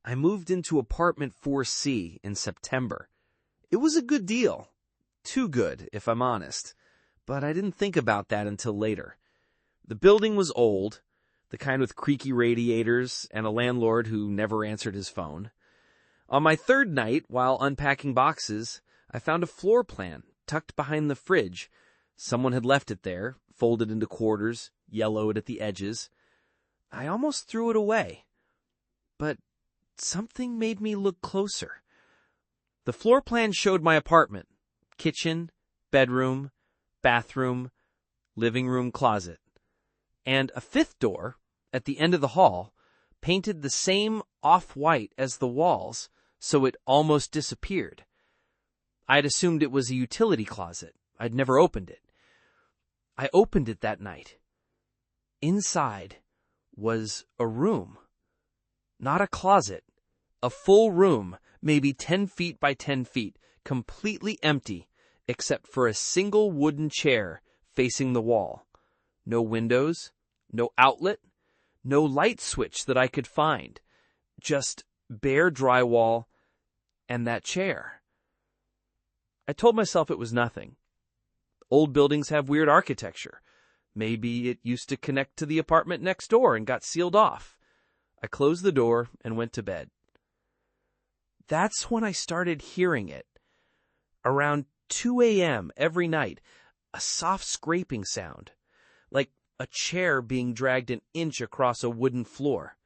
I moved into apartment 4C in September. It was a good deal. Too good, if I'm honest. But I didn't think about that until later. The building was old, the kind with creaky radiators and a landlord who never answered his phone. On my third night, while unpacking boxes, I found a floor plan tucked behind the fridge. Someone had left it there, folded into quarters, yellowed at the edges. I almost threw it away. But something made me look closer. The floor plan showed my apartment: kitchen, bedroom, bathroom, living room, closet. And a fifth door, at the end of the hall, painted the same off-white as the walls, so it almost disappeared. I'd assumed it was a utility closet. I'd never opened it. I opened it that night. Inside was a room. Not a closet. A full room, maybe 10 feet by 10 feet, completely empty, except for a single wooden chair facing the wall. No windows, no outlet, no light switch that I could find. Just bare drywall and that chair. I told myself it was nothing. Old buildings have weird architecture. Maybe it used to connect to the apartment next door and got sealed off. I closed the door and went to bed. That's when I started hearing it. Around 2 a.m. every night, a soft scraping sound, like a chair being dragged an inch across a wooden floor.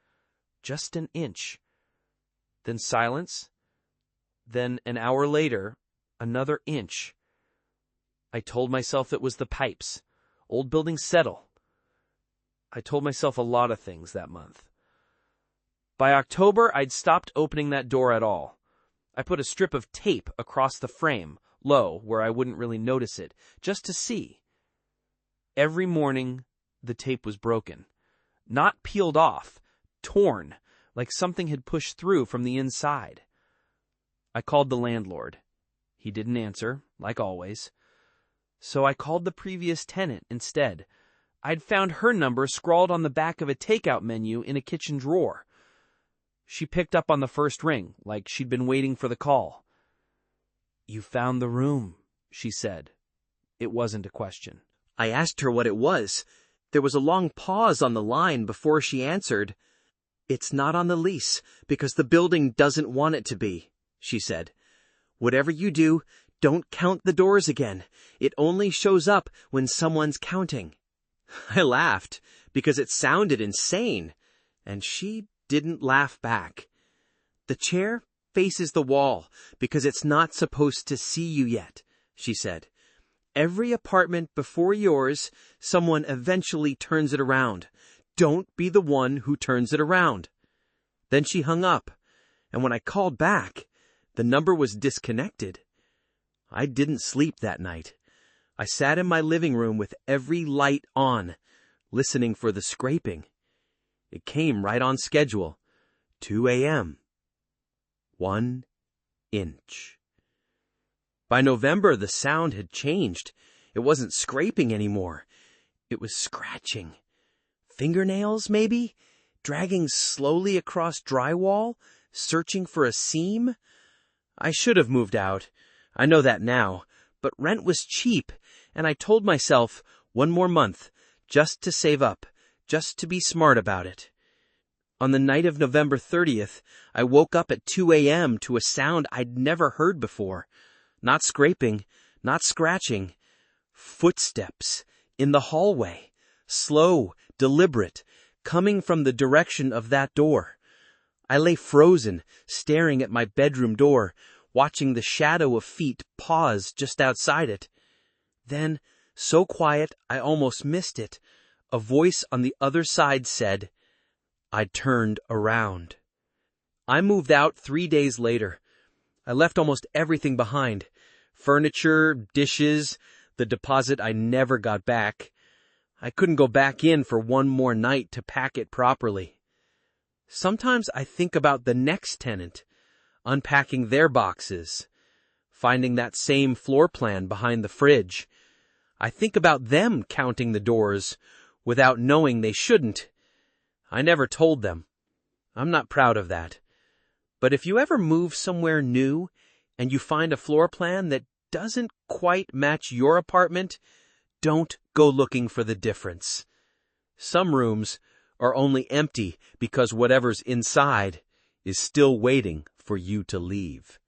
Just an inch. Then silence. Then an hour later, another inch. I told myself it was the pipes. Old buildings settle. I told myself a lot of things that month. By October, I'd stopped opening that door at all. I put a strip of tape across the frame, low, where I wouldn't really notice it, just to see. Every morning, the tape was broken. Not peeled off, torn, like something had pushed through from the inside. I called the landlord. He didn't answer, like always. So I called the previous tenant instead. I'd found her number scrawled on the back of a takeout menu in a kitchen drawer. She picked up on the first ring, like she'd been waiting for the call. "You found the room," she said. It wasn't a question. I asked her what it was. There was a long pause on the line before she answered. "It's not on the lease, because the building doesn't want it to be," she said. "Whatever you do, don't count the doors again. It only shows up when someone's counting." I laughed, because it sounded insane, and she didn't laugh back. "The chair faces the wall, because it's not supposed to see you yet," she said. "Every apartment before yours, someone eventually turns it around. Don't be the one who turns it around." Then she hung up, and when I called back, the number was disconnected. I didn't sleep that night. I sat in my living room with every light on, listening for the scraping. It came right on schedule. 2 a.m. 1 inch. By November, the sound had changed. It wasn't scraping anymore. It was scratching. Fingernails, maybe? Dragging slowly across drywall, searching for a seam? I should have moved out. I know that now. But rent was cheap, and I told myself 1 more month, just to save up, just to be smart about it. On the night of November 30th, I woke up at 2 a.m. to a sound I'd never heard before. Not scraping, not scratching. Footsteps in the hallway. Slow, deliberate, coming from the direction of that door. I lay frozen, staring at my bedroom door, watching the shadow of feet pause just outside it. Then, so quiet I almost missed it, a voice on the other side said, I turned around. I moved out 3 days later. I left almost everything behind. Furniture, dishes, the deposit I never got back. I couldn't go back in for 1 more night to pack it properly. Sometimes I think about the next tenant, unpacking their boxes, finding that same floor plan behind the fridge. I think about them counting the doors without knowing they shouldn't. I never told them. I'm not proud of that. But if you ever move somewhere new and you find a floor plan that doesn't quite match your apartment, don't go looking for the difference. Some rooms are only empty because whatever's inside is still waiting for you to leave.